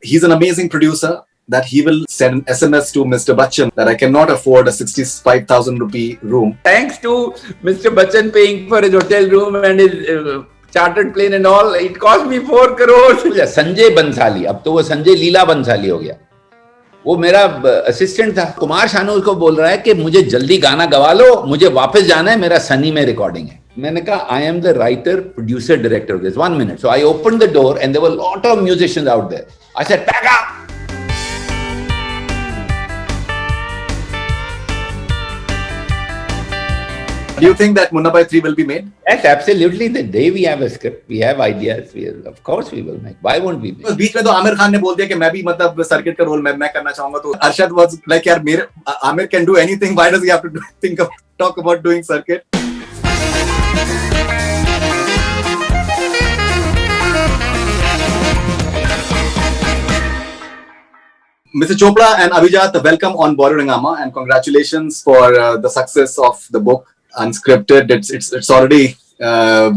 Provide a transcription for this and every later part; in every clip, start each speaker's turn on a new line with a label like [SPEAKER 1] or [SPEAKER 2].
[SPEAKER 1] he's an amazing producer that he will send an SMS to Mr. Bachchan that I cannot afford a 65,000 rupee room.
[SPEAKER 2] Thanks to Mr. Bachchan paying for his hotel room and his chartered plane and all, it cost me 4 crores. Sanjay Bhansali, अब तो वो संजय लीला बंसाली हो गया, वो मेरा assistant था. कुमार शानू उसको बोल रहा है कि मुझे जल्दी गाना गवा लो, मुझे वापस जाना है, मेरा सनी में रिकॉर्डिंग है. मैंने कहा I am the writer, producer, director of this. 1 minute. So I opened the door and there were a lot of musicians out there. I said, pack up.
[SPEAKER 1] Do you think that Munna Bhai 3 will be made?
[SPEAKER 2] Yes, absolutely. The day we have a script, we have ideas, of course we will make. Why won't we make?
[SPEAKER 1] बीच में तो आमिर खान ने बोल दिया कि मैं भी मतलब circuit का रोल मैं करना चाहूंगा. तो अरशद was like, यार मेरे Aamir can do anything. Why does he have to talk about doing circuit? Mr. Chopra and Abhijat, welcome on Bollywood Hungama and congratulations for the success of the book Unscripted. It's already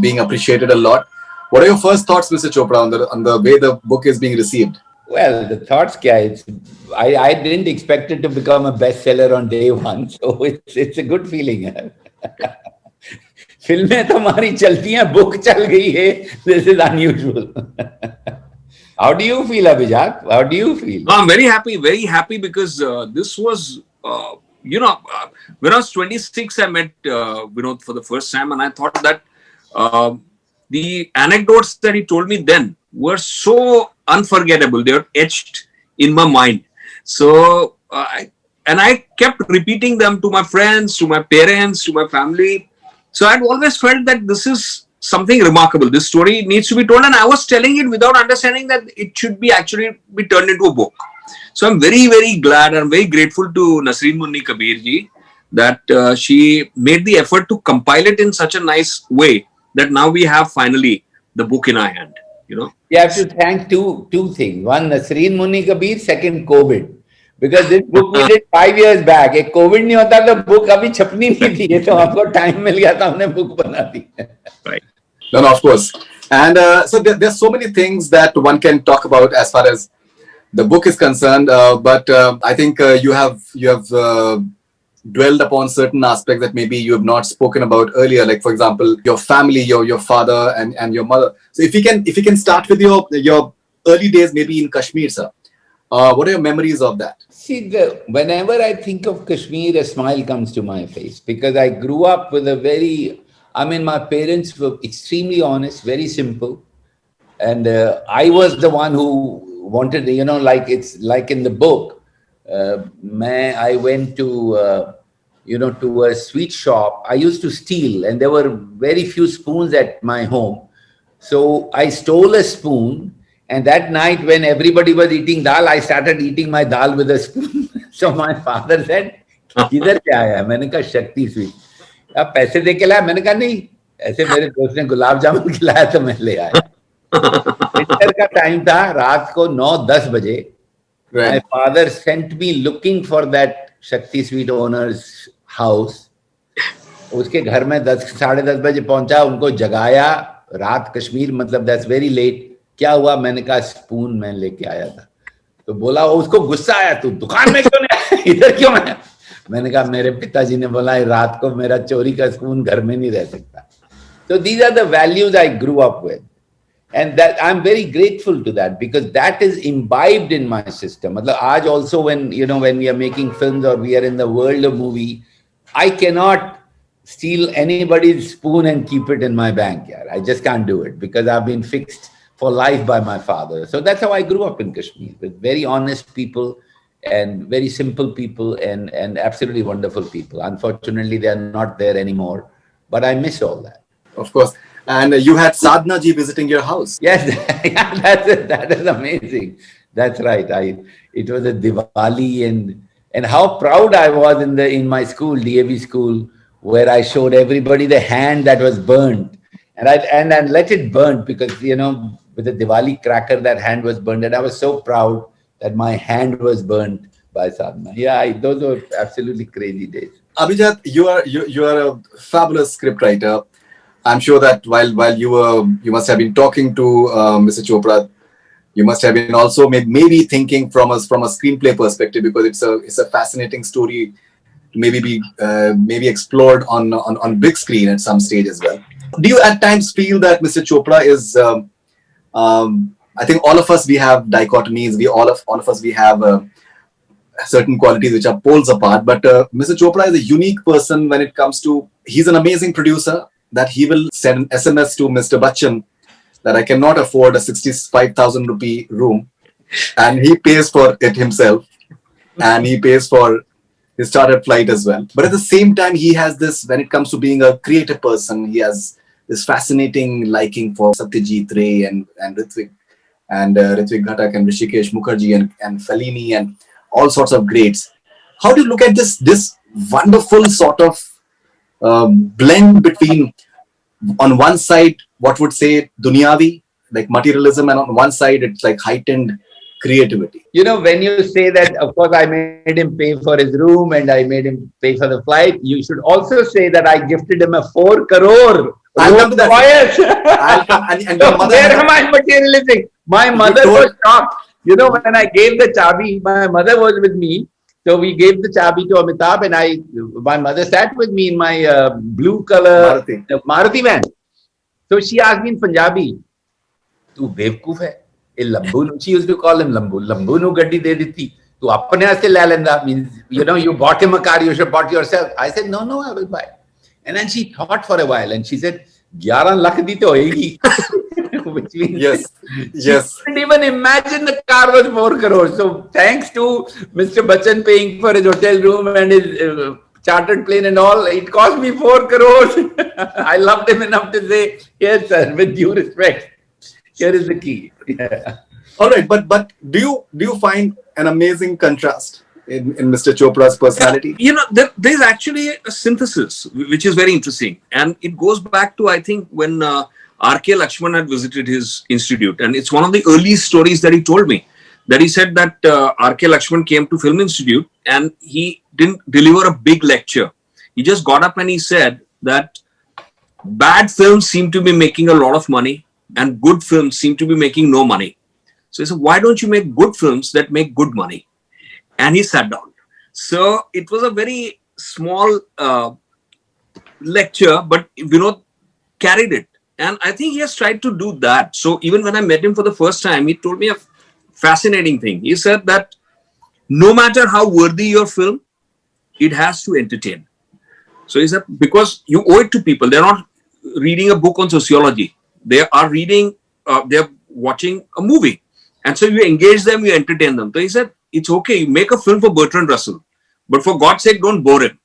[SPEAKER 1] being appreciated a lot. What are your first thoughts, Mr. Chopra, on the way the book is being received?
[SPEAKER 2] Well, the thoughts, guys, I didn't expect it to become a bestseller on day one, so it's a good feeling. फिल्में तो हमारी चलती हैं, book चल गई है. This is unusual. How do you feel, Abhijat? How do you feel?
[SPEAKER 3] I'm very happy because this was, when I was 26, I met Vinod for the first time, and I thought that the anecdotes that he told me then were so unforgettable. They were etched in my mind. So, I kept repeating them to my friends, to my parents, to my family. So I'd always felt that this is something remarkable. This story needs to be told, and I was telling it without understanding that it should be actually be turned into a book. So I'm very, very glad and very grateful to Nasreen Munni Kabir ji that she made the effort to compile it in such a nice way that now we have finally the book in our hand. You
[SPEAKER 2] have to thank two things. One, Nasreen Munni Kabir. Second, COVID. Because this book we did 5 years back. If COVID नहीं होता तो book अभी छपनी नहीं थी. ये तो आपको time मिल गया था, हमने book बना दी.
[SPEAKER 1] Right. No, of course. And so there's so many things that one can talk about as far as the book is concerned. But I think you have dwelled upon certain aspects that maybe you have not spoken about earlier. Like, for example, your family, your father and your mother. So if you can start with your early days, maybe in Kashmir, sir. What are your memories of that?
[SPEAKER 2] See, whenever I think of Kashmir, a smile comes to my face because I grew up with my parents were extremely honest, very simple. And I was the one who wanted, it's like in the book, I went to, to a sweet shop. I used to steal and there were very few spoons at my home. So I stole a spoon. And that night when everybody was eating dal, I started eating my dal with a spoon. So my father said, "Kidhar kya aaya?" मैंने कहा शक्ति sweet. अब पैसे दे के लाया? मैंने कहा नहीं. ऐसे मेरे दोस्त ने गुलाब जामुन खिलाया तो मैं ले आया. विंटर का टाइम था, रात को 9-10 बजे. My father sent me looking for that Shakti Sweet owner's house. उसके घर में 10-10:30 बजे पहुंचा, उनको जगाया. रात कश्मीर मतलब that's very late. क्या हुआ? मैंने कहा स्पून मैं लेके आया था. तो बोला, उसको गुस्सा आया, तू दुकान में क्यों नहीं आया, इधर क्यों आया? मैंने कहा मेरे पिताजी ने बोला रात को मेरा चोरी का स्पून घर में नहीं रह सकता. So these are the values I grew up with, and that I'm very grateful to that because that is imbibed in my system. मतलब आज also when we are making films or we are in the world of movie, I cannot steal anybody's spoon and keep it in my bank. Yeah, I just can't do it because I've been fixed for life by my father. So that's how I grew up in Kashmir, with very honest people and very simple people and absolutely wonderful people. Unfortunately, they are not there anymore, but I miss all that.
[SPEAKER 1] Of course. And you had Sadhna ji visiting your house.
[SPEAKER 2] Yes, that is amazing. That's right. It was a Diwali and how proud I was in my school, DAV school, where I showed everybody the hand that was burned. And I let it burn because, with the Diwali cracker, that hand was burned. And I was so proud that my hand was burned by Sadhna. Yeah, those were absolutely crazy days.
[SPEAKER 1] Abhijat, you are a fabulous scriptwriter. I'm sure that while you must have been talking to Mr. Chopra, You must have been also maybe thinking from a screenplay perspective, because it's a fascinating story to maybe be maybe explored on big screen at some stage as well. Do you at times feel that Mr. Chopra is I think all of us, we have dichotomies. All of us, we have certain qualities which are poles apart. But Mr. Chopra is a unique person when it comes to, he's an amazing producer, that he will send an SMS to Mr. Bachchan that I cannot afford a 65,000 rupee room, and he pays for it himself, and he pays for his chartered flight as well. But at the same time, he has this, when it comes to being a creative person, he has this fascinating liking for Satyajit Ray and Ritwik Ghatak and Rishikesh Mukherjee and Fellini and all sorts of greats. How do you look at this wonderful sort of blend between, on one side, what would say dunyavi, like materialism, and on one side it's like heightened creativity?
[SPEAKER 2] You know, when you say that, of course, I made him pay for his room and I made him pay for the flight, you should also say that I gifted him a 4 crore.
[SPEAKER 1] I'll come to that.
[SPEAKER 2] I'll come, and your mother, where am I materialistic? My mother was shocked. You know, when I gave the chabi, my mother was with me. So we gave the chabi to Amitabh, and my mother sat with me in my blue color Maruti van. So she asked me in Punjabi, "Tu bevkoof hai? Lambu." She used to call him Lambu. Lambu nu gaddi de diti. Tu apne aste le lenda. Means, you know, you bought him a car, you should bought yourself. I said, no, I will buy. And then she thought for a while, and she said, 11 lakh di to hoegi. Which means,
[SPEAKER 1] yes.
[SPEAKER 2] She couldn't even imagine the car was 4 crores. So thanks to Mr. Bachchan paying for his hotel room and his chartered plane and all, it cost me 4 crores. I loved him enough to say, yes, sir, with due respect, here is the key. Yeah.
[SPEAKER 1] All right, but do you find an amazing contrast in Mr. Chopra's personality?
[SPEAKER 3] You know, there's actually a synthesis, which is very interesting. And it goes back to, I think, when R.K. Lakshman had visited his institute. And it's one of the early stories that he told me, that he said that R.K. Lakshman came to Film Institute and he didn't deliver a big lecture. He just got up and he said that bad films seem to be making a lot of money and good films seem to be making no money. So he said, why don't you make good films that make good money? And he sat down. So it was a very small lecture, but Vinod carried it. And I think he has tried to do that. So even when I met him for the first time, he told me a fascinating thing. He said that no matter how worthy your film, it has to entertain. So he said, because you owe it to people. They're not reading a book on sociology. They are reading, they're watching a movie. And so you engage them, you entertain them. So he said, it's okay, you make a film for Bertrand Russell, but for God's sake, don't bore him.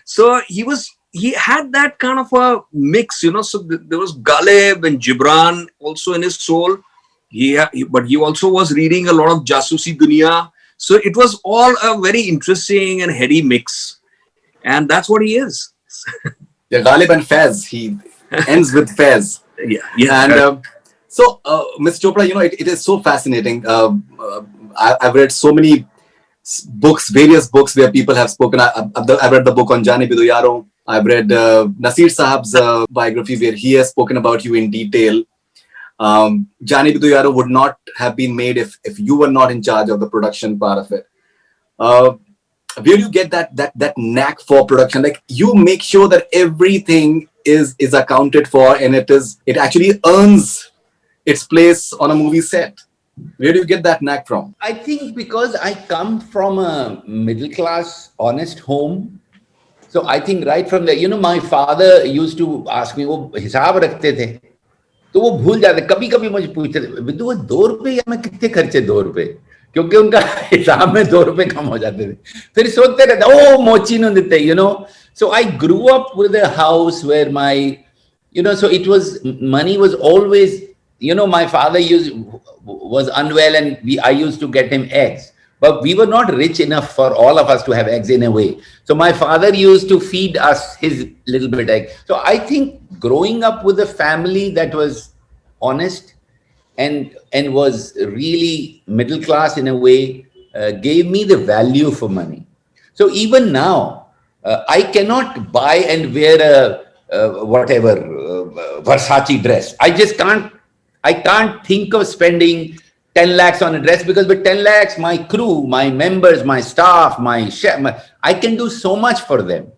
[SPEAKER 3] So he had that kind of a mix, you know. So there was Ghalib and Gibran also in his soul. But he also was reading a lot of Jasusi Dunia. So it was all a very interesting and heady mix. And that's what he is.
[SPEAKER 1] Yeah, Ghalib and Faiz. He ends with Faiz.
[SPEAKER 3] Yeah.
[SPEAKER 1] And so, Mr. Chopra, you know, it is so fascinating. I've read so many books, various books where people have spoken. I've read the book on Jaane Bhi Do Yaaro. I've read Nasir Sahab's biography where he has spoken about you in detail. Jaane Bhi Do Yaaro would not have been made if you were not in charge of the production part of it. Where do you get that knack for production? Like, you make sure that everything is accounted for and it actually earns its place on a movie set. Where do you get that knack from?
[SPEAKER 2] I think because I come from a middle class, honest home. So I think right from there, you know, my father used to ask me, वो हिसाब रखते थे, तो वो भूल जाते, कभी-कभी मुझे पूछते थे, विद्दु वो 2 रुपए या मैं कितने खर्चे 2 रुपए, क्योंकि उनका हिसाब में 2 रुपए कम हो जाते थे. फिर सोचते रहते, ओ मोची न देते, you know. So I grew up with a house where my, you know, so it was, money was always, you know, my father was unwell and I used to get him eggs. But we were not rich enough for all of us to have eggs in a way. So my father used to feed us his little bit egg. So I think growing up with a family that was honest and was really middle class in a way gave me the value for money. So even now, I cannot buy and wear a whatever Versace dress. I just can't I can't think of spending 10 lakhs on a dress, because with 10 lakhs, my crew, my members, my staff, my chef, I can do so much for them.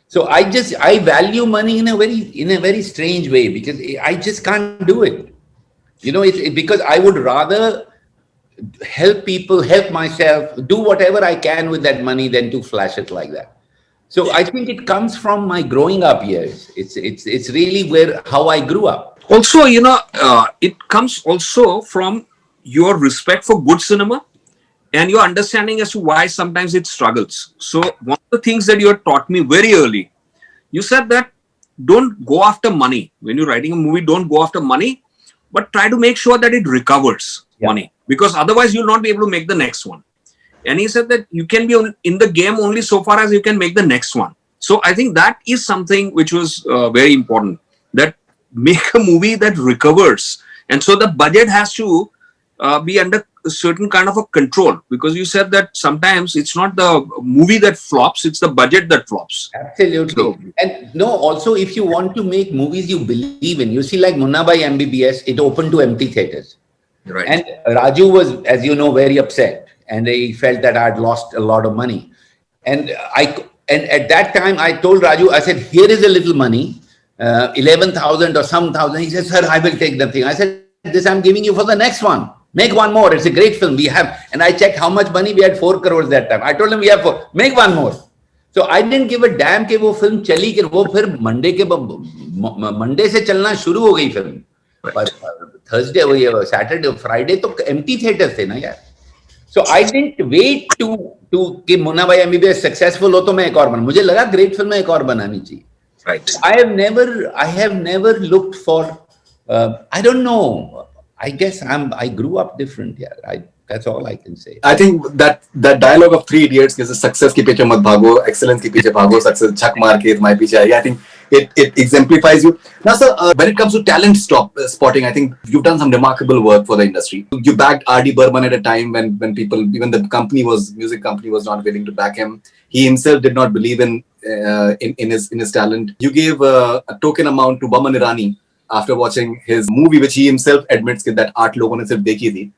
[SPEAKER 2] So I value money in a very strange way, because I just can't do it. You know, because I would rather help people, help myself, do whatever I can with that money than to flash it like that. So I think it comes from my growing up years. It's really how I grew up.
[SPEAKER 3] Also, it comes also from your respect for good cinema and your understanding as to why sometimes it struggles. So one of the things that you had taught me very early, you said that don't go after money. When you're writing a movie, don't go after money, but try to make sure that it recovers money, because otherwise you'll not be able to make the next one. And he said that you can be in the game only so far as you can make the next one. So I think that is something which was very important, that make a movie that recovers. And so the budget has to be under a certain kind of a control, because you said that sometimes it's not the movie that flops, it's the budget that flops.
[SPEAKER 2] Absolutely. So, and no, also if you want to make movies you believe in, you see like Munna Bhai MBBS, it opened to empty theaters.
[SPEAKER 3] Right.
[SPEAKER 2] And Raju was, as you know, very upset, and he felt that I had lost a lot of money. And at that time I told Raju, I said, here is a little money, 11,000 or some thousand. He said, sir, I will take the thing. I said, this I'm giving you for the next one. Make one more. It's a great film. We have, and I checked how much money we had, 4 crores that time. I told him we have 4. Make one more. So I didn't give a damn कि वो film चली कि वो फिर Monday से चलना शुरू हो गई film. But Thursday, Saturday, Friday तो empty theaters थे ना यार. So I didn't wait to कि मुन्ना भाई MBBS successful हो तो मैं एक और बना. मुझे लगा great film में एक और बनानी चाहिए.
[SPEAKER 3] Right.
[SPEAKER 2] I have never looked for. I don't know. I guess I grew up different. Yeah, that's all I can say.
[SPEAKER 1] I think that dialogue of Three Idiots is success ki piche mat bhago, excellence ki piche bhago, success chak maar ke my piche aaye. I think it exemplifies you. Now, sir, when it comes to talent spotting, I think you've done some remarkable work for the industry. You backed R.D. Burman at a time when people, even the music company was not willing to back him. He himself did not believe in his talent. You gave a token amount to Boman Irani after watching his movie, which he himself admits that 8 logon ne sirf dekhi thi.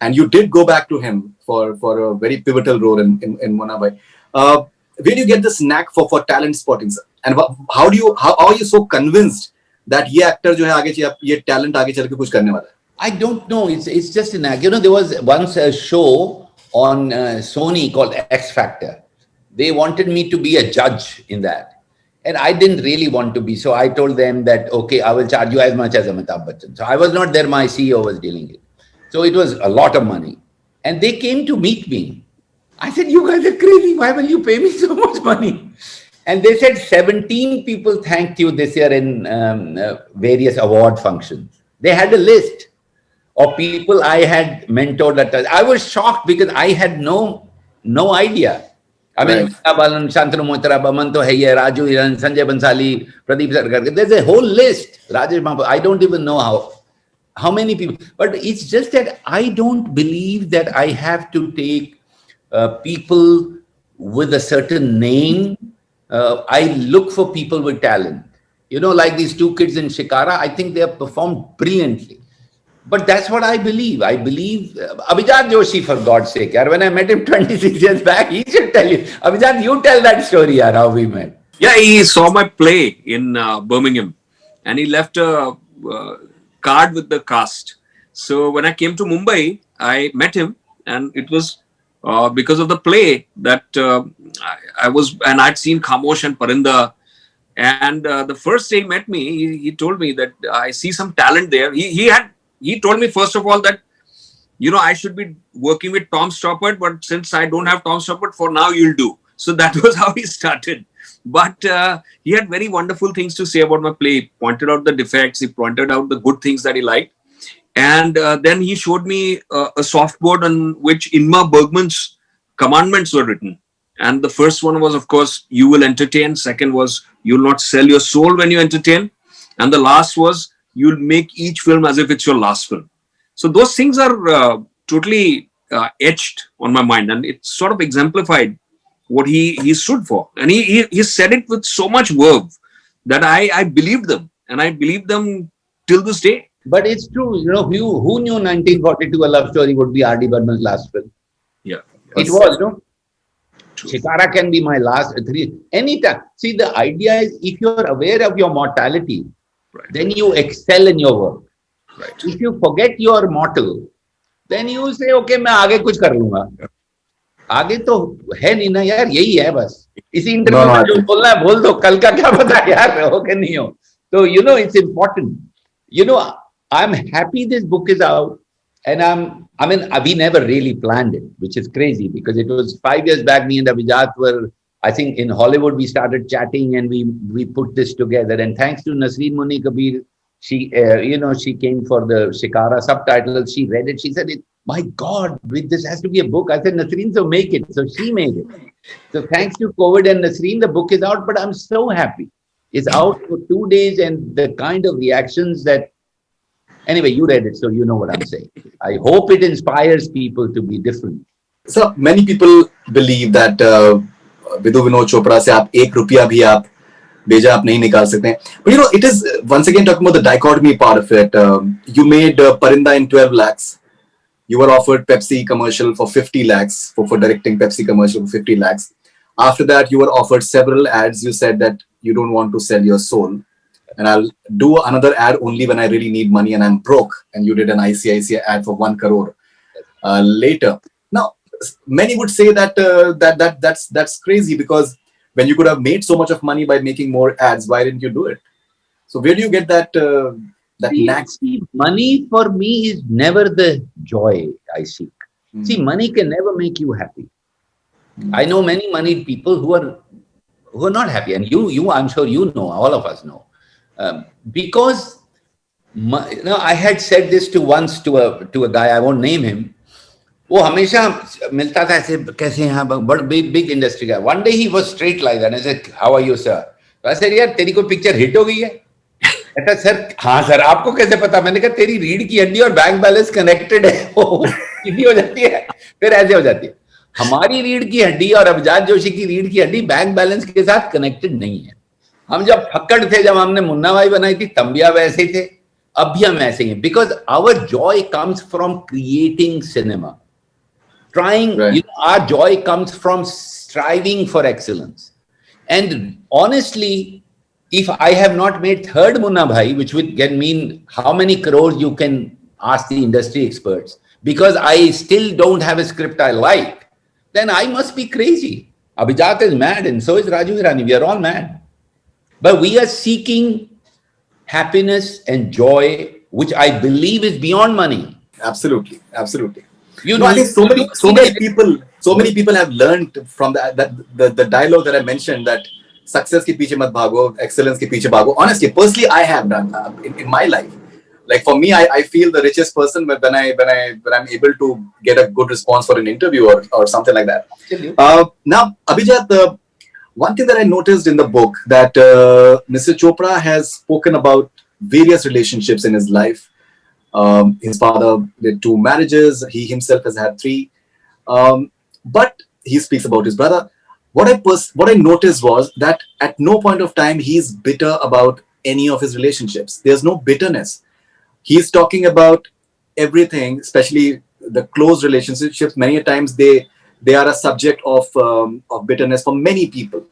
[SPEAKER 1] And you did go back to him for a very pivotal role in Munna Bhai. Where do you get this knack for talent spotting, sir? And how are you so convinced that ye actor jo hai aage ye talent aage chal ke kuch karne wala hai?
[SPEAKER 2] I don't know. It's just a knack. You know, there was once a show on Sony called X Factor. They wanted me to be a judge in that. And I didn't really want to be. So I told them that, okay, I will charge you as much as Amitabh Bachchan. So I was not there. My CEO was dealing it. So it was a lot of money. And they came to meet me. I said, you guys are crazy. Why will you pay me so much money? And they said 17 people thanked you this year in various award functions. They had a list of people I had mentored. I was shocked because I had no idea. I mean, Balan, Shantanu Moitra, Bamanto Heya, Raju Hiran, Sanjay Bansali, Pradeep Sarkar. There's a whole list. Rajesh Mahapaul. I don't even know how many people. But it's just that I don't believe that I have to take people with a certain name. I look for people with talent. You know, like these 2 kids in Shikara, I think they have performed brilliantly. But that's what I believe. I believe Abhijat Joshi, for God's sake. When I met him 26 years back, he should tell you. Abhijat, you tell that story, how we met.
[SPEAKER 3] Yeah, he saw my play in Birmingham and he left a card with the cast. So when I came to Mumbai, I met him, and it was because of the play that I was, and I'd seen Khamosh and Parinda. And the first day he met me, he told me that I see some talent there. He told me, first of all, that, I should be working with Tom Stoppard, but since I don't have Tom Stoppard, for now you'll do. So that was how he started. But he had very wonderful things to say about my play. He pointed out the defects. He pointed out the good things that he liked. And then he showed me a softboard on which Ingmar Bergman's commandments were written. And the first one was, of course, you will entertain. Second was, you will not sell your soul when you entertain. And the last was, you'll make each film as if it's your last film. So those things are totally etched on my mind, and it sort of exemplified what he stood for. And he said it with so much verve that I believed them, and I believe them till this day.
[SPEAKER 2] But it's true, you know, who knew 1942 a love story would be R.D. Burman's last film?
[SPEAKER 3] Yeah.
[SPEAKER 2] It
[SPEAKER 3] Yes.
[SPEAKER 2] was, no?
[SPEAKER 3] True.
[SPEAKER 2] Shikara can be my last three. Anytime. See, the idea is if you're aware of your mortality,
[SPEAKER 3] Right.
[SPEAKER 2] then you excel in your work.
[SPEAKER 3] Right.
[SPEAKER 2] If you forget your mortal, then you say, okay, मैं आगे कुछ कर लूंगा. आगे तो है नहीं ना यार, यही है बस. इसी इंटरव्यू में जो बोलना है बोल दो, कल का क्या पता यार हो के नहीं हो. So, you know, it's important. You know, I'm happy this book is out. And I mean, we never really planned it, which is crazy because it was 5 years back. Me and Abhijat were, I think, in Hollywood. We started chatting and we put this together. And thanks to Nasreen Muni Kabir, she, you know, she came for the Shikara subtitles. She read it. She said, "My God, this has to be a book." I said, "Nasreen, so make it." So she made it. So thanks to COVID and Nasreen, the book is out. But I'm so happy. It's out for 2 days, and the kind of reactions that. Anyway, you read it, so you know what I'm saying. I hope it inspires people to be different.
[SPEAKER 1] So many people believe that Vidhu Vinod Chopra से आप ₹1 भी आप भेजा आप नहीं निकाल सकते हैं. But you know, it is once again talking about the dichotomy part of it. You made Parinda in 12 lakhs. You were offered Pepsi commercial for 50 lakhs for directing Pepsi commercial for 50 lakhs. After that, you were offered several ads. You said that you don't want to sell your soul. And I'll do another ad only when I really need money and I'm broke. And you did an ICICI ad for 1 crore later. Now, many would say that that's crazy because when you could have made so much of money by making more ads, why didn't you do it? So where do you get that knack?
[SPEAKER 2] See, money for me is never the joy I seek. See, money can never make you happy. I know many moneyed people who are not happy, and you I'm sure you know, all of us know. Because I had said this once to a guy, I won't name him. वो हमेशा मिलता था ऐसे कैसे यहाँ big industry guy. One day he was straight like that and I said, "How are you, sir?" So I said, "यार तेरी कोई पिक्चर हिट हो गई है?" कहता, "सर हाँ सर, आपको कैसे पता?" मैंने कहा, "तेरी रीढ़ की हड्डी और बैंक बैलेंस कनेक्टेड है, वो सीधी हो जाती है, फिर ऐसे हो जाती है। हमारी रीढ़ की हड्डी और अभिजात जोशी की रीढ़ की हड्डी बैंक बैलेंस के साथ कनेक्टेड नहीं है। हम जब फक्कड़ थे, जब हमने मुन्ना भाई बनाई थी, तब भी हम ऐसे ही थे, अब भी हम ऐसे ही हैं। Because our joy comes from creating cinema, trying, our joy comes from striving for excellence. And honestly, if I have not made third Munna Bhai, which would mean how many crores you can ask the industry experts, because I still don't have a script I like, then I must be crazy. Abhijat is mad and so is Raju Hirani. We are all mad. But we are seeking happiness and joy, which I believe is beyond money.
[SPEAKER 1] Absolutely, absolutely.
[SPEAKER 2] You know,
[SPEAKER 1] I think so many people have learned from the dialogue that I mentioned, that success के पीछे मत भागो, excellence के पीछे भागो. Honestly, personally, I have done in my life. Like for me, I feel the richest person when I'm able to get a good response for an interview or something like that. Now, Abhijat, one thing that I noticed in the book, that Mr. Chopra has spoken about various relationships in his life. His father did 2 marriages. He himself has had 3. But he speaks about his brother. What I noticed was that at no point of time he's bitter about any of his relationships. There's no bitterness. He's talking about everything, especially the close relationships. Many times they are a subject of bitterness for many people.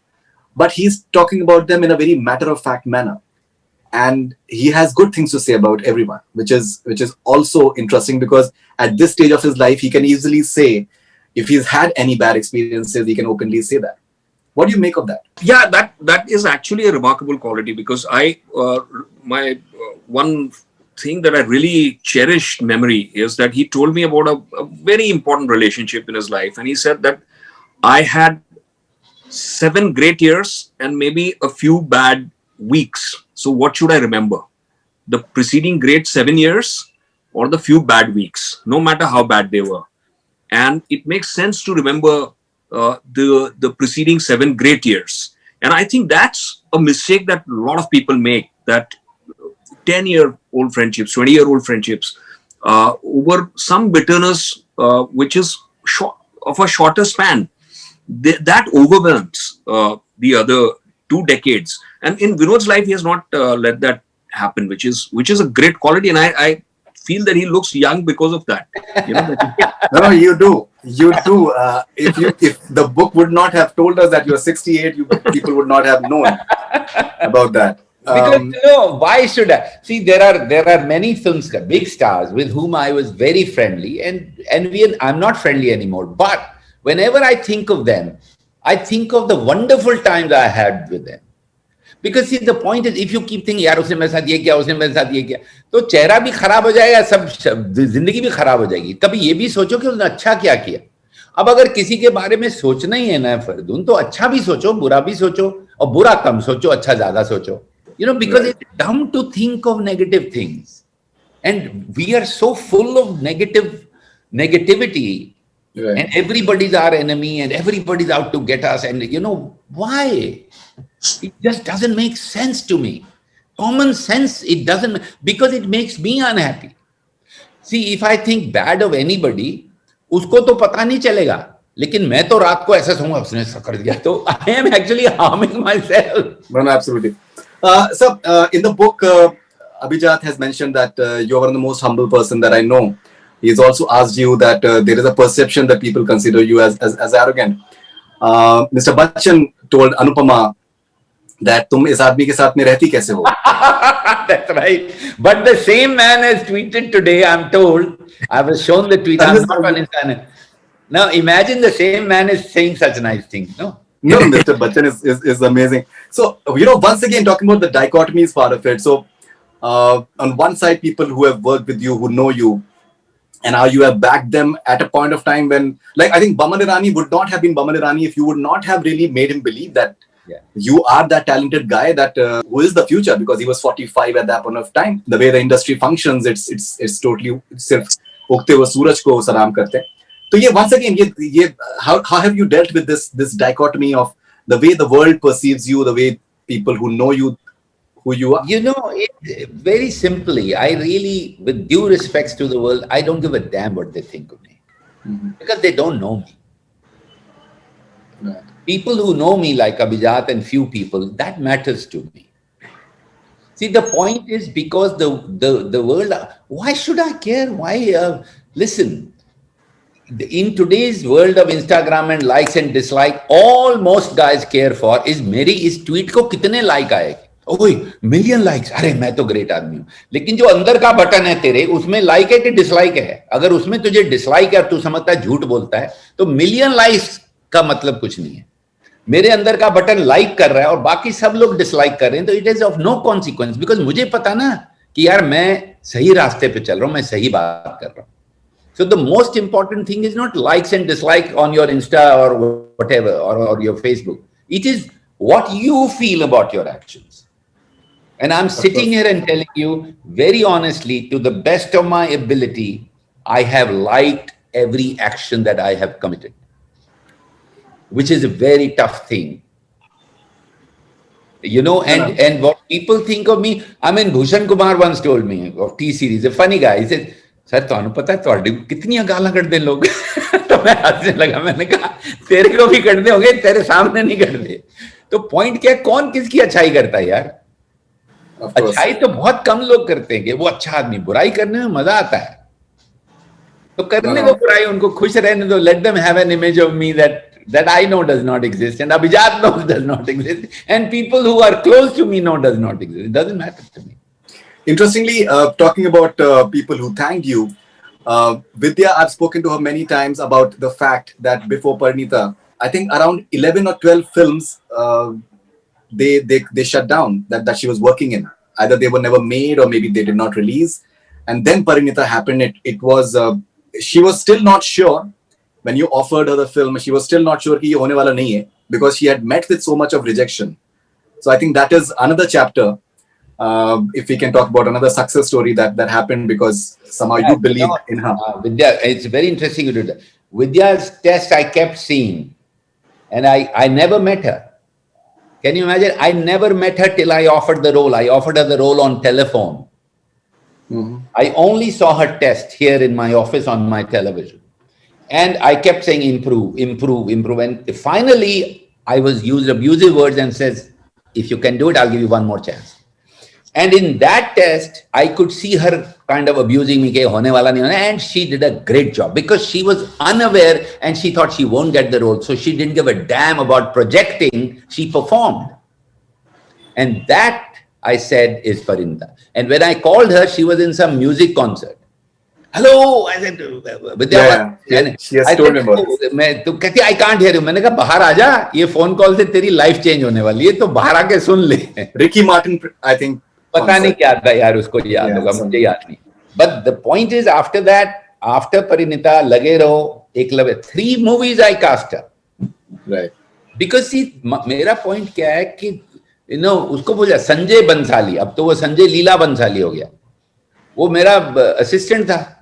[SPEAKER 1] But he's talking about them in a very matter-of-fact manner. And he has good things to say about everyone, which is also interesting, because at this stage of his life, he can easily say, if he's had any bad experiences, he can openly say that. What do you make of that?
[SPEAKER 3] Yeah, that is actually a remarkable quality, because my one thing that I really cherished memory is that he told me about a very important relationship in his life. And he said that I had 7 great years and maybe a few bad weeks. So what should I remember? The preceding great 7 years or the few bad weeks, no matter how bad they were. And it makes sense to remember the preceding 7 great years. And I think that's a mistake that a lot of people make, that 10-year-old friendships, 20-year-old friendships, over some bitterness, which is of a shorter span, that overwhelms the other 2 decades. And in Vinod's life, he has not let that happen, which is a great quality, and I feel that he looks young because of that. You know,
[SPEAKER 1] No, you do. You do. If the book would not have told us that you're 68, people would not have known about that.
[SPEAKER 2] Because why should I? See, there are many film stars, big stars with whom I was very friendly, and I'm not friendly anymore. But whenever I think of them, I think of the wonderful times I had with them. Because see, the point is, if you keep thinking, यार उसने मेरे साथ ये किया, उसने मेरे साथ ये किया, तो चेहरा भी खराब हो जाएगा, सब जिंदगी भी खराब हो जाएगी. कभी ये भी सोचो कि उसने अच्छा क्या किया. अब अगर किसी के बारे में सोचना ही है ना फरदून, तो अच्छा भी सोचो, बुरा भी सोचो, और बुरा कम सोचो, अच्छा ज्यादा सोचो. Because it's dumb to think of negative things, and we are so full of negativity,
[SPEAKER 1] Right.
[SPEAKER 2] and everybody's our enemy, and everybody's out to get us. And why? It just doesn't make sense to me. Common sense, it doesn't, because it makes me unhappy. See, if I think bad of anybody, उसको तो पता नहीं चलेगा, लेकिन मैं तो रात को ऐसा सोऊंगा, उसने ऐसा कर दिया, तो I am actually harming myself.
[SPEAKER 1] No, absolutely. So, in the book, Abhijat has mentioned that you're one of the most humble person that I know. He's also asked you that there is a perception that people consider you as arrogant. Mr. Bachchan told Anupama that तुम इस आदमी के साथ में रहती कैसे हो?
[SPEAKER 2] That's right. But the same man has tweeted today, I'm told. I was shown the tweet. I'm not on his channel. Now imagine the same man is saying such nice things, no?
[SPEAKER 1] No, Mr. Bachchan is amazing. So, once again, talking about the dichotomies part of it. So, on one side, people who have worked with you, who know you, and how you have backed them at a point of time when, like, I think Boman Irani would not have been Boman Irani if you would not have really made him believe that you are that talented guy that who is the future, because he was 45 at that point of time. The way the industry functions, it's totally सिर्फ उगते हुए सूरज को सलाम करते हैं. So once again, how have you dealt with this dichotomy of the way the world perceives you, the way people who know you, who you are?
[SPEAKER 2] Very simply, I really, with due respects to the world, I don't give a damn what they think of me, because they don't know me.
[SPEAKER 1] Right.
[SPEAKER 2] People who know me, like Abhijat and few people, that matters to me. See, the point is, because the world, why should I care? Why? Listen. In today's world of Instagram and likes and dislike, all most guys care for is मेरी इस tweet को कितने like आएगी. ओए million likes, अरे मैं तो great आदमी हूँ. लेकिन जो अंदर का बटन है तेरे, उसमें like है कि dislike है. अगर उसमें तुझे dislike है और तू समझता है झूठ बोलता है, तो million likes का मतलब कुछ नहीं है. मेरे अंदर का बटन like कर रहा है और बाकी सब लोग dislike कर रहे हैं, तो it is of no consequence, because मुझे पता ना कि यार मैं सही रास्ते पे चल रहा हूँ, मैं सही बात कर रहा हूँ. So the most important thing is not likes and dislikes on your Insta or whatever, or your Facebook. It is what you feel about your actions. And I'm sitting here and telling you very honestly, to the best of my ability, I have liked every action that I have committed, which is a very tough thing. And what people think of me, I mean, Bhushan Kumar once told me of T-Series, a funny guy, he said, sir तो पता है थोड़ी कितनी गाला कटते लोग. तो मैं हंसने लगा, मैंने कहा तेरे को भी कटते होंगे, तेरे सामने नहीं करते. तो पॉइंट क्या है, कौन किसकी अच्छाई करता है यार? अच्छाई तो बहुत कम लोग करते हैं कि वो अच्छा आदमी. बुराई करने में मजा आता है, तो करने दो बुराई, उनको खुश रहने दो. Let them have an image of me that I know does not exist, and Abhijat knows does not exist, and people who are close to me know does not exist. It doesn't matter to me.
[SPEAKER 1] Interestingly, talking about people who thanked you, Vidya, I've spoken to her many times about the fact that before Parinita, I think around 11 or 12 films they shut down that she was working in. Either they were never made or maybe they did not release. And then Parinita happened. It was she was still not sure when you offered her the film. She was still not sure कि ये होने वाला नहीं है, because she had met with so much of rejection. So I think that is another chapter. If we can talk about another success story that happened because somehow you believe in her.
[SPEAKER 2] Vidya, it's very interesting you did that. Vidya's test I kept seeing, and I never met her. Can you imagine? I never met her till I offered the role. I offered her the role on telephone. I only saw her test here in my office on my television. And I kept saying improve, improve, improve. And finally, I was used abusive words and says, if you can do it, I'll give you one more chance. And in that test, I could see her kind of abusing me, ke hone wala nahi hona, and she did a great job because she was unaware and she thought she won't get the role. So she didn't give a damn about projecting. She performed. And that, I said, is Parinita. And when I called her, she was in some music concert. Hello, I said, Vidya.
[SPEAKER 1] Yeah, she has told me about this.
[SPEAKER 2] मैं तो कहती I can't hear you. मैंने कहा बाहर आ जा, ये phone call से तेरी लाइफ चेंज होने वाली है, तो बाहर आके सुन ले.
[SPEAKER 1] Ricky Martin, I think.
[SPEAKER 2] पता नहीं क्या था यार, उसको याद होगा, मुझे याद नहीं. But the point is, after that, after Parinita, लगे रहो, Eklavya, 3 movies I cast her.
[SPEAKER 1] Right.
[SPEAKER 2] Because see, मेरा point क्या है कि उसको बोला संजय बंसाली, अब तो वो संजय लीला बंसाली हो गया. वो मेरा असिस्टेंट था.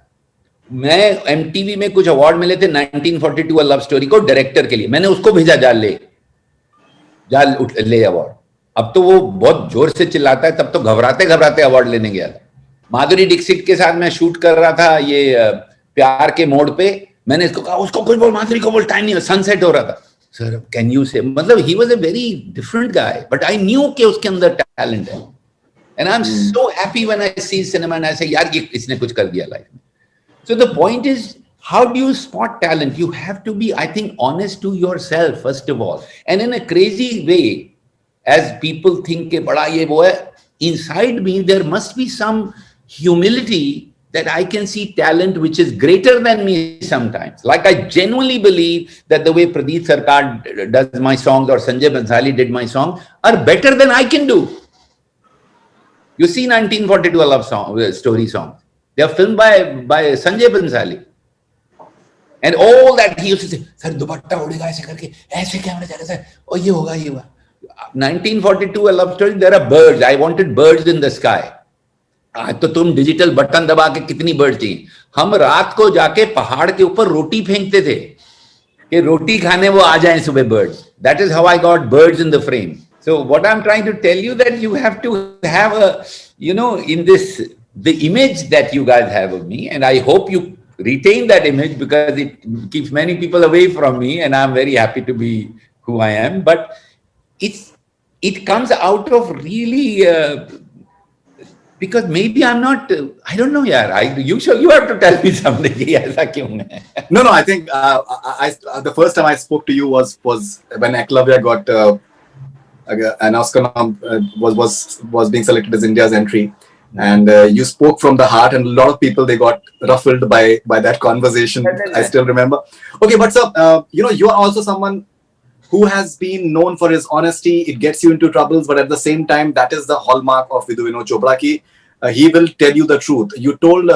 [SPEAKER 2] मैं एमटीवी में कुछ अवार्ड मिले थे 1942 अ लव स्टोरी को डायरेक्टर के लिए, मैंने उसको भेजा जाल ले अवार्ड. अब तो वो बहुत जोर से चिल्लाता है, तब तो घबराते घबराते अवार्ड लेने गया था. माधुरी दीक्षित के साथ मैं शूट कर रहा था ये प्यार के मोड़ पे. मैंने इसको कहा उसको कुछ बोल, माधुरी को बोल, टाइम नहीं, सनसेट हो रहा था. सर कैन यू से, मतलब he was a very different guy, but I knew कि उसके अंदर टैलेंट है. And I am so happy when I see cinema and I say यार ये इसने कुछ कर दिया लाइफ में. So the point is, how do you spot talent? You have to be, I think, honest to yourself first of all. And in a crazy way, as people think ke bada ye wo hai, inside me there must be some humility that I can see talent which is greater than me sometimes. Like I genuinely believe that the way Pradeep Sarkar does my songs or Sanjay Bansali did my song are better than I can do. You see 1942 a love song, story songs. They are filmed by Sanjay Bansali. And all that he used to say, sir, dupatta udega aise karke, aise camera chale sir, oh ye hoga, ye hoga. 1942 a love story, there are birds. I wanted birds in the sky. आज तो तुम digital button दबा के कितनी bird चाहिए. हम रात को जाके पहाड़ के ऊपर रोटी फेंकते थे कि रोटी खाने वो आ जाएं सुबह birds. That is how I got birds in the frame. So what I'm trying to tell you that you have to have a, in this, the image that you guys have of me, and I hope you retain that image because it keeps many people away from me, and I'm very happy to be who I am. But it comes out of really because maybe I'm not. I don't know, yaar. You have to tell me someday. ऐसा क्यों है?
[SPEAKER 1] No, I think I the first time I spoke to you was when Eklavya got an Oscar was being selected as India's entry. And you spoke from the heart, and a lot of people, they got ruffled by that conversation. I still remember. Okay, but sir, you are also someone who has been known for his honesty. It gets you into troubles, but at the same time, that is the hallmark of Vidu Vinod Chopra ki he will tell you the truth. You told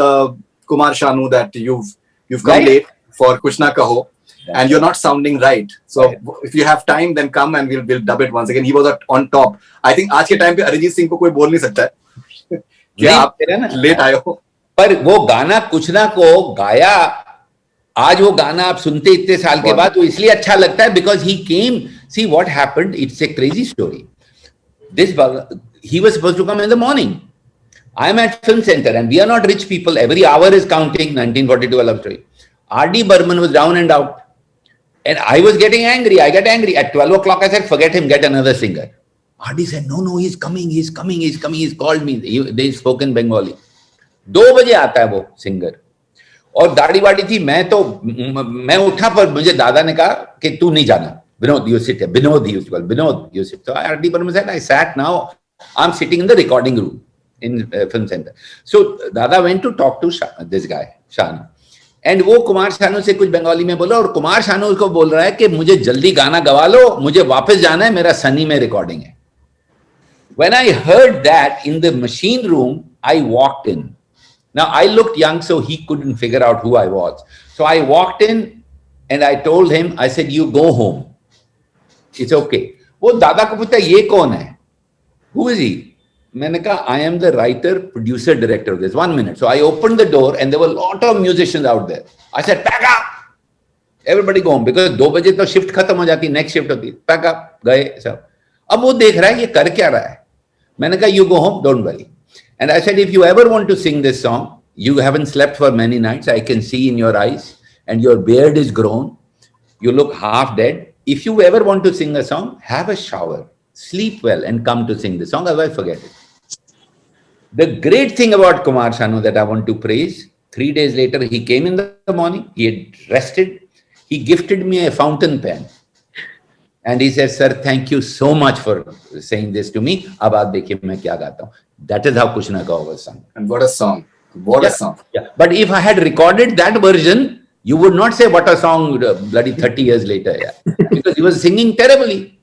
[SPEAKER 1] Kumar Sanu that you've come late for Kuch Na Kaho, and you're not sounding right. So if you have time, then come and we'll dub it once again. He was on top. I think आज के time पे अरिजीत सिंह को कोई बोल नहीं सकता है क्या आप लेट आए हो.
[SPEAKER 2] पर वो गाना कुछ ना को गाया. आज वो गाना आप सुनते इतने साल के बाद, वो इसलिए अच्छा लगता है because he came. See what happened, it's a crazy story. This he was supposed to come in the morning. I am at Film Center and we are not rich people. Every hour is counting. 1942 a love story. R.D. Burman was down and out. And I was getting angry. I got angry. At 12 o'clock I said, forget him, get another singer. R.D. said, no, he's coming. He's called me. They spoke in Bengali. 2 बजे आता है वो singer, और दाढ़ी वाड़ी थी. मैं उठा, पर मुझे दादा ने कहा कि तू नहीं जाना, Vinod, you sit here. Vinod, he used to call Vinod, you sit. So R.D. Burman said, I sat. Now I'm sitting in the recording room in Film Center. So Dada went to talk to this guy, Shanu. And वो कुमार शानू से कुछ बंगाली में बोला, और कुमार शानू उसको बोल रहा है कि मुझे जल्दी गाना गवा लो, मुझे वापस जाना है, मेरा सनी में रिकॉर्डिंग है. When I heard that in the machine room, I walked in. Now I looked young, so he couldn't figure out who I was. So I walked in and I told him, I said, you go home. It's okay. वो दादा को पूछता ये कौन है? Who is he? मैंने कहा, I am the writer, producer, director of this. 1 minute. So I opened the door and there were a lot of musicians out there. I said, pack up. Everybody go home, because 2 बजे तो shift खत्म हो जाती, next shift होती. Pack up, गए सब. अब वो देख रहा है ये कर क्या रहा है. मैंने कहा, you go home, don't worry. And I said, if you ever want to sing this song, you haven't slept for many nights, I can see in your eyes, and your beard is grown, you look half dead. If you ever want to sing a song, have a shower, sleep well, and come to sing the song, otherwise forget it. The great thing about Kumar Sanu that I want to praise, 3 days later, he came in the morning, he had rested, he gifted me a fountain pen. And he said, sir, thank you so much for saying this to me. Ab aap dekhiye main kya gata hu. That is how Kuch Na Kaho was sung.
[SPEAKER 1] And what a song. What a song.
[SPEAKER 2] Yeah. But if I had recorded that version, you would not say what a song bloody 30 years later. Yeah. Because he was singing terribly.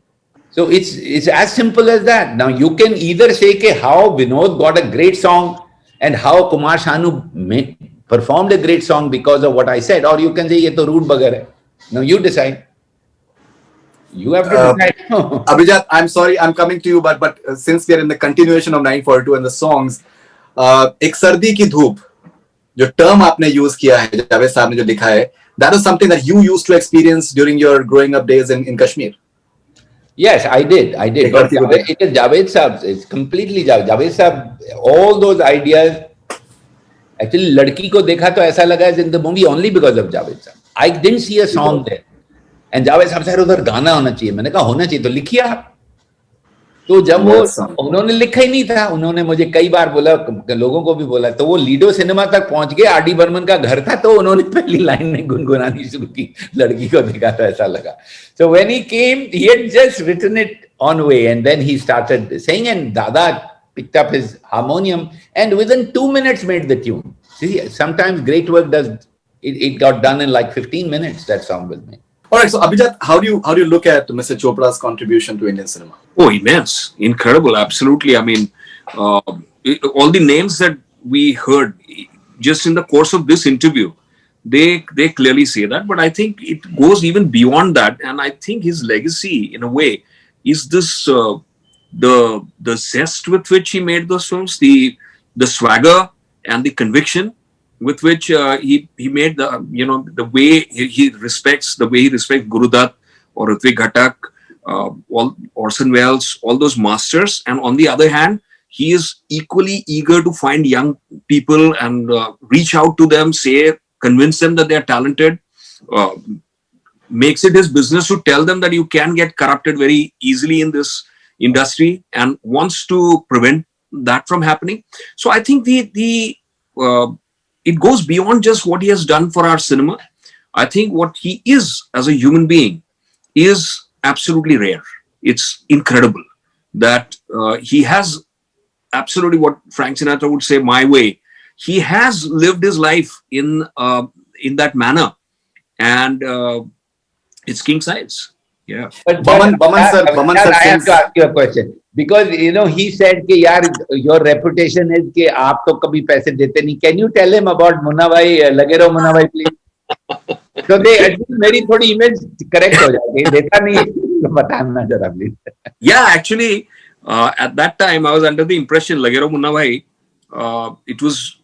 [SPEAKER 2] So it's as simple as that. Now you can either say ke how Vinod got a great song and how Kumar Sanu performed a great song because of what I said, or you can say ye to root bagar hai. Now you decide. You have to decide.
[SPEAKER 1] Abhijat, I'm sorry, I'm coming to you, but since we are in the continuation of 942 and the songs, एक सर्दी की धूप जो term आपने use किया है, जावेद साहब ने जो लिखा है, that is something that you used to experience during your growing up days in Kashmir.
[SPEAKER 2] Yes, I did. But it is Javed Saab. It's completely Javed Saab. All those ideas. Actually, ladki ko dekha to aisa laga is in the movie only because of Javed Saab. I didn't see a song there. And Javed Saab said, उधर गाना होना चाहिए. मैंने कहा होना चाहिए तो लिखिए आप. तो जब वो उन्होंने लिखा ही नहीं था, उन्होंने मुझे कई बार बोला, लोगों को भी बोला, तो वो लीडो सिनेमा तक पहुंच गए, आर डी बर्मन का घर था, तो उन्होंने पहली लाइन में गुनगुनानी शुरू की, लड़की को देखा तो ऐसा लगा. So when he came, he had just written it on way, and then he started saying, and Dada picked up his harmonium, and within 2 minutes made the tune. See, sometimes great work it got done in like 15 minutes, that song was made.
[SPEAKER 1] All right, so Abhijat, how do you look at Mr. Chopra's contribution to Indian cinema?
[SPEAKER 3] Oh, immense, incredible, absolutely. I mean, all the names that we heard just in the course of this interview, they clearly say that. But I think it goes even beyond that, and I think his legacy, in a way, is this the zest with which he made those films, the swagger and the conviction with which he made the way he respects Guru Dutt or Ritwik Ghatak, all Orson Welles, all those masters. And on the other hand, he is equally eager to find young people and reach out to them, convince them that they are talented, makes it his business to tell them that you can get corrupted very easily in this industry, and wants to prevent that from happening. So I think it goes beyond just what he has done for our cinema. I think what he is as a human being is absolutely rare. It's incredible that he has absolutely what Frank Sinatra would say, my way. He has lived his life in that manner, and it's king size. Yeah.
[SPEAKER 2] But I have to ask you a question. Because, he said कि यार, your reputation is कि आप तो कभी पैसे देते नहीं. Can you tell him about Munna Bhai, लगे रहो Munna Bhai, please? So at least मेरी थोड़ी image correct हो जाएगी. देखा नहीं है, बताना जरा please.
[SPEAKER 3] Yeah, actually, at that time, I was under the impression, लगे रहो Munna Bhai, it was,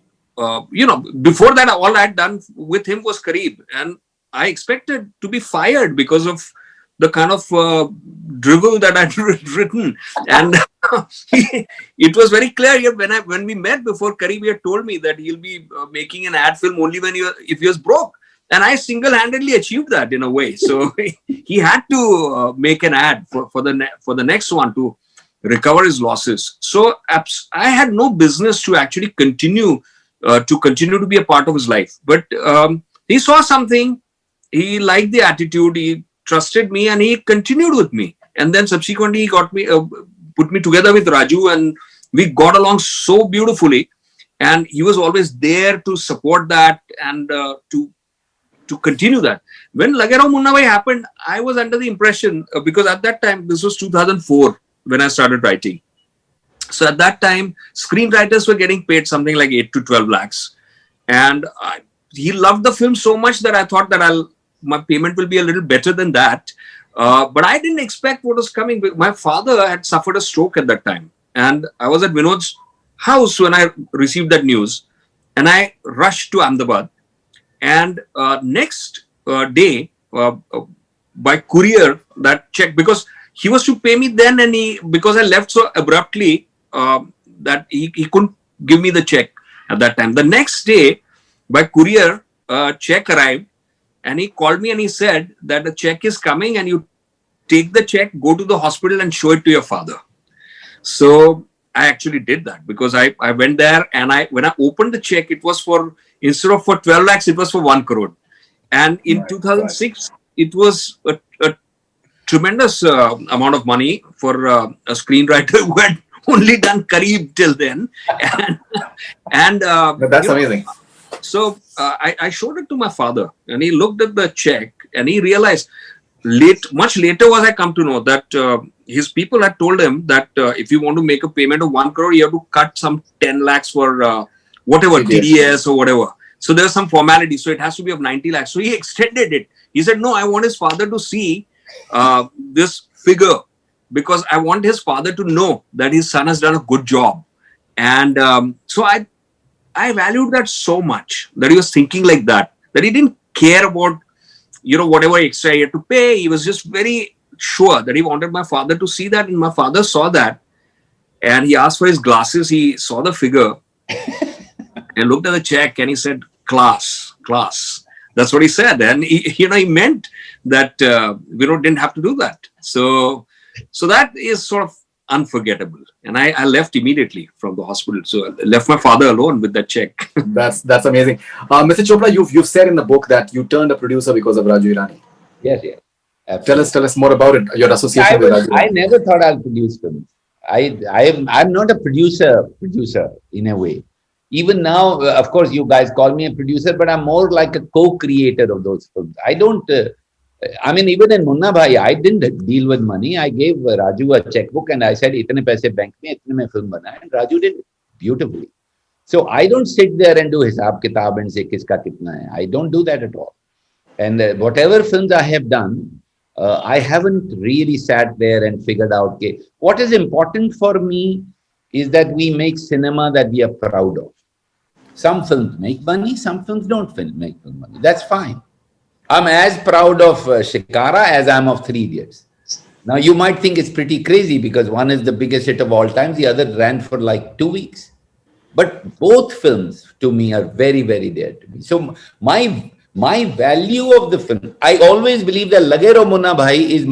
[SPEAKER 3] before that, all I had done with him was Kareeb. And I expected to be fired because of the kind of drivel that I'd written, and it was very clear when we met before. Kareeb had told me that he'll be making an ad film only if he was broke, and I single-handedly achieved that in a way. So he had to make an ad for the next one to recover his losses. So I had no business to actually continue to be a part of his life, but he saw something. He liked the attitude. He trusted me, and he continued with me. And then subsequently, he got me, put me together with Raju, and we got along so beautifully. And he was always there to support that and to continue that. When Lage Raho Munna Bhai happened, I was under the impression, because at that time, this was 2004 when I started writing. So at that time, screenwriters were getting paid something like 8 to 12 lakhs. And he loved the film so much that I thought that my payment will be a little better than that. But I didn't expect what was coming. My father had suffered a stroke at that time. And I was at Vinod's house when I received that news. And I rushed to Ahmedabad. And next day, by courier, that check, because he was to pay me then, and because I left so abruptly, that he couldn't give me the check at that time. The next day, by courier, check arrived. And he called me and he said that the check is coming, and you take the check, go to the hospital and show it to your father. So I actually did that because I went there and when I opened the check, it was for, instead of for 12 lakhs, it was for 1 crore. And in
[SPEAKER 1] Right,
[SPEAKER 3] 2006, it was a tremendous amount of money for a screenwriter who had only done Kareeb till then. And
[SPEAKER 1] but that's
[SPEAKER 3] you know,
[SPEAKER 1] amazing.
[SPEAKER 3] so I showed it to my father, and he looked at the check, and he realized much later was I come to know that his people had told him that if you want to make a payment of 1 crore, you have to cut some 10 lakhs for whatever TDS or whatever. So there's some formality. So it has to be of 90 lakhs. So he extended it. He said, no, I want his father to see this figure because I want his father to know that his son has done a good job. And so I valued that so much, that he was thinking like that he didn't care about, whatever extra he had to pay. He was just very sure that he wanted my father to see that. And my father saw that. And he asked for his glasses. He saw the figure and looked at the check and he said, class. That's what he said. And he meant that didn't have to do that. So that is sort of unforgettable. And I left immediately from the hospital. So I left my father alone with that check.
[SPEAKER 1] That's amazing. Mr. Chopra, you've said in the book that you turned a producer because of Raju Irani.
[SPEAKER 2] Yes. Absolutely.
[SPEAKER 1] Tell us more about it. Your association with Raju.
[SPEAKER 2] I never thought I'll produce films. I'm not a producer in a way. Even now, of course, you guys call me a producer, but I'm more like a co-creator of those films. I don't. Even in Munna Bhai, I didn't deal with money. I gave Raju a checkbook and I said, "Itne paise bank mein, itne mein film bana." And Raju did it beautifully. So I don't sit there and do hisab kitab and say kiska kitna hai. I don't do that at all. And whatever films I have done, I haven't really sat there and figured out. Okay, what is important for me is that we make cinema that we are proud of. Some films make money, some films don't make money. That's fine. I'm as proud of Shikara as I'm of Three Idiots. Now, you might think it's pretty crazy because one is the biggest hit of all time, the other ran for like 2 weeks. But both films, to me, are very, very dear to me. So my value of the film, I always believe that Lage Raho Munna Bhai is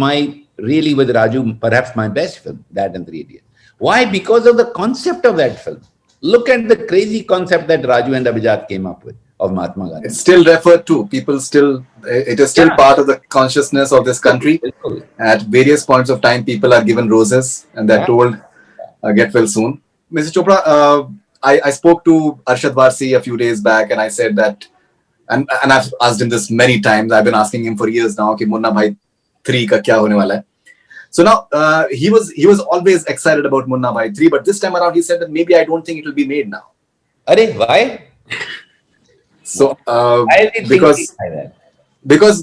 [SPEAKER 2] really with Raju, perhaps my best film, that and Three Idiots. Why? Because of the concept of that film. Look at the crazy concept that Raju and Abhijat came up with of Mahatma Gandhi.
[SPEAKER 1] It's still referred to. It is still part of the consciousness of this country. At various points of time, people are given roses and they're told, get well soon. Mr. Chopra, I spoke to Arshad Varsi a few days back and I said that, and I've asked him this many times. I've been asking him for years now, कि Munna Bhai 3 का क्या होने वाला है? So now he was always excited about Munna Bhai 3, but this time around he said that maybe I don't think it will be made now.
[SPEAKER 2] Why?
[SPEAKER 1] So because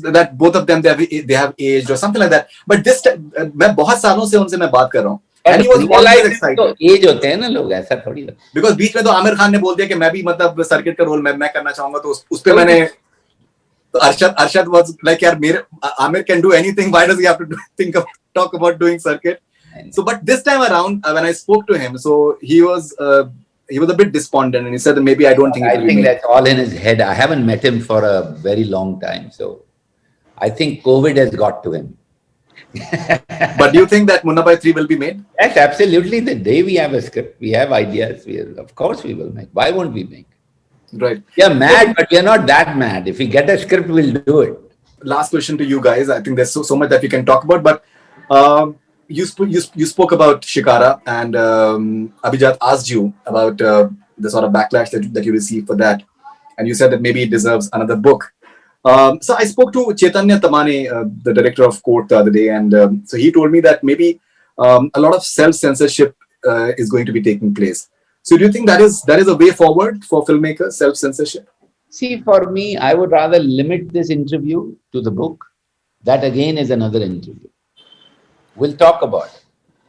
[SPEAKER 1] that both of them they have aged or something like that. But this time, मैं बहुत सालों से उनसे मैं बात कर रहा हूँ. And he was always excited.
[SPEAKER 2] Age होते हैं ना लोग, ऐसा थोड़ी है.
[SPEAKER 1] Because बीच में तो आमिर खान ने बोल दिया कि मैं भी मतलब सर्किट का रोल मैं करना चाहूंगा, तो उस पे मैंने Arshad was like, यार Amir can do anything. Why does he have to talk about doing circuit? So, but this time around, when I spoke to him, so he was a bit despondent, and he said that maybe I don't think.
[SPEAKER 2] I think that's all in his head. I haven't met him for a very long time, so I think COVID has got to him.
[SPEAKER 1] But do you think that Munna Bhai 3 will be made?
[SPEAKER 2] Yes, absolutely. The day we have a script, we have ideas. Of course, we will make. Why won't we make?
[SPEAKER 1] Right.
[SPEAKER 2] We are mad, but we are not that mad. If we get a script, we'll do it.
[SPEAKER 1] Last question to you guys. I think there's so much that we can talk about, but you spoke about Shikara, and Abhijat asked you about the sort of backlash that you received for that, and you said that maybe it deserves another book. So I spoke to Chaitanya Tamane, the director of Court, the other day, and so he told me that maybe a lot of self-censorship is going to be taking place. So do you think that is a way forward for filmmakers, self-censorship?
[SPEAKER 2] See, for me, I would rather limit this interview to the book. That again is another interview. We'll talk about it.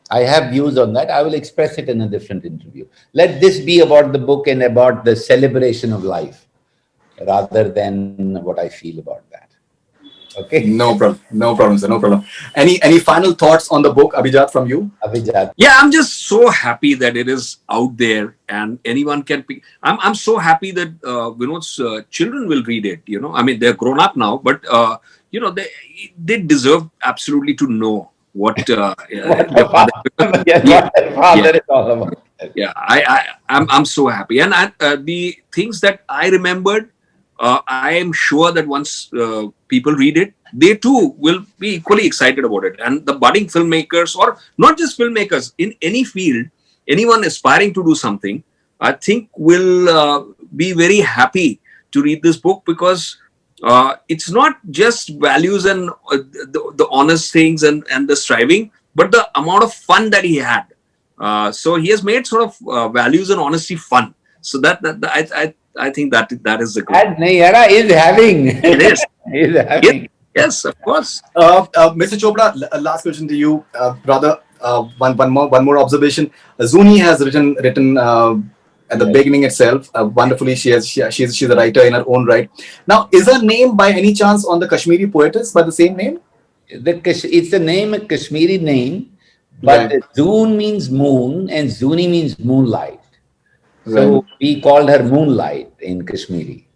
[SPEAKER 2] I have views on that. I will express it in a different interview. Let this be about the book and about the celebration of life rather than what I feel about that. Okay.
[SPEAKER 1] No problem, sir. No problem. Any final thoughts on the book, Abhijat, from you?
[SPEAKER 2] Abhijat.
[SPEAKER 3] Yeah, I'm just so happy that it is out there and anyone can pick. I'm so happy that Vinod's children will read it. I mean, they're grown up now, but they deserve absolutely to know what
[SPEAKER 2] what their father is all about.
[SPEAKER 3] Yeah, I'm so happy. And the things that I remembered, I am sure that once people read it, they too will be equally excited about it. And the budding filmmakers, or not just filmmakers, in any field, anyone aspiring to do something, I think will be very happy to read this book, because it's not just values and the honest things and the striving, but the amount of fun that he had. So he has made sort of values and honesty fun. So I think that is the good.
[SPEAKER 2] That Nayara is having.
[SPEAKER 3] It is.
[SPEAKER 2] Is having.
[SPEAKER 3] Yes, of course.
[SPEAKER 1] Mr. Chopra, last question to you, brother. One more observation. Zuni has written at the beginning itself wonderfully. She's a writer in her own right. Now, is her name by any chance on the Kashmiri poetess by the same name?
[SPEAKER 2] It's a name, a Kashmiri name, but
[SPEAKER 1] Right.
[SPEAKER 2] Zoon means moon and Zuni means moonlight. So
[SPEAKER 1] Right.
[SPEAKER 2] we called her Moonlight in Kashmiri.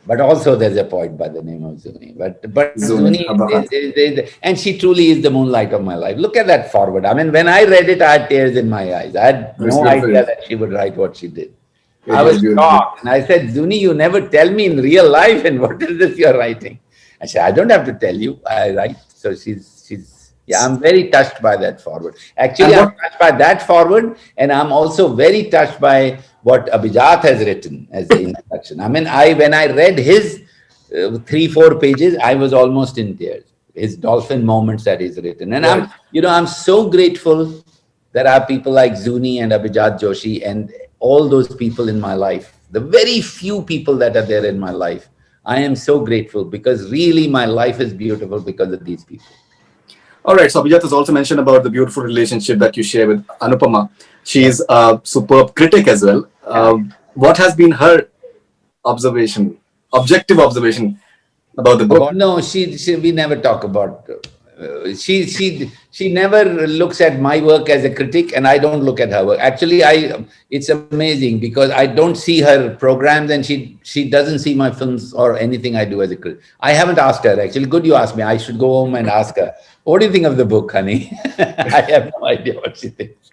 [SPEAKER 2] But also there's a poet by the name of Zuni. But
[SPEAKER 1] Zuni,
[SPEAKER 2] Zuni, and she truly is the moonlight of my life. Look at that forward. I mean, when I read it, I had tears in my eyes. I had
[SPEAKER 1] It's
[SPEAKER 2] no
[SPEAKER 1] beautiful.
[SPEAKER 2] idea that she would write what she did.
[SPEAKER 1] It
[SPEAKER 2] I
[SPEAKER 1] is
[SPEAKER 2] was
[SPEAKER 1] beautiful.
[SPEAKER 2] shocked. And I said, Zuni, you never tell me in real life, and what is this you're writing? I said, I don't have to tell you. I write. So yeah, I'm very touched by that forward. Actually,
[SPEAKER 1] And
[SPEAKER 2] I'm touched by that forward, and I'm also very touched by what Abhijat has written as the introduction. I mean, when I read his 3-4 pages, I was almost in tears. His dolphin moments that he's written, and
[SPEAKER 1] Right.
[SPEAKER 2] I'm so grateful there are people like Zuni and Abhijat Joshi and all those people in my life. The very few people that are there in my life, I am so grateful, because really my life is beautiful because of these people.
[SPEAKER 1] All right. So Abhijat has also mentioned about the beautiful relationship that you share with Anupama. She's a superb critic as well. What has been her objective observation about the book?
[SPEAKER 2] No, we never talk about. She never looks at my work as a critic, and I don't look at her work. Actually, it's amazing because I don't see her programs, and she doesn't see my films or anything I do as a critic. I haven't asked her actually. Good, you asked me. I should go home and ask her. What do you think of the book, honey? I have no idea what she thinks.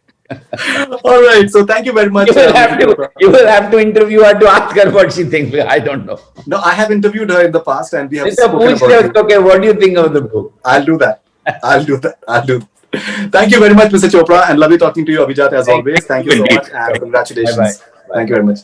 [SPEAKER 1] All right. So thank you very much.
[SPEAKER 2] You will have to interview her to ask her what she thinks. I don't know.
[SPEAKER 1] No, I have interviewed her in the past, and we have
[SPEAKER 2] It's a
[SPEAKER 1] spoken
[SPEAKER 2] push
[SPEAKER 1] about
[SPEAKER 2] test.
[SPEAKER 1] it.
[SPEAKER 2] Okay, what do you think of the book?
[SPEAKER 1] I'll do that. I'll do that. Thank you very much, Mr. Chopra, and lovely talking to you, Abhijat, as always. Thank you so much, and congratulations.
[SPEAKER 2] Bye-bye.
[SPEAKER 1] Thank you very much.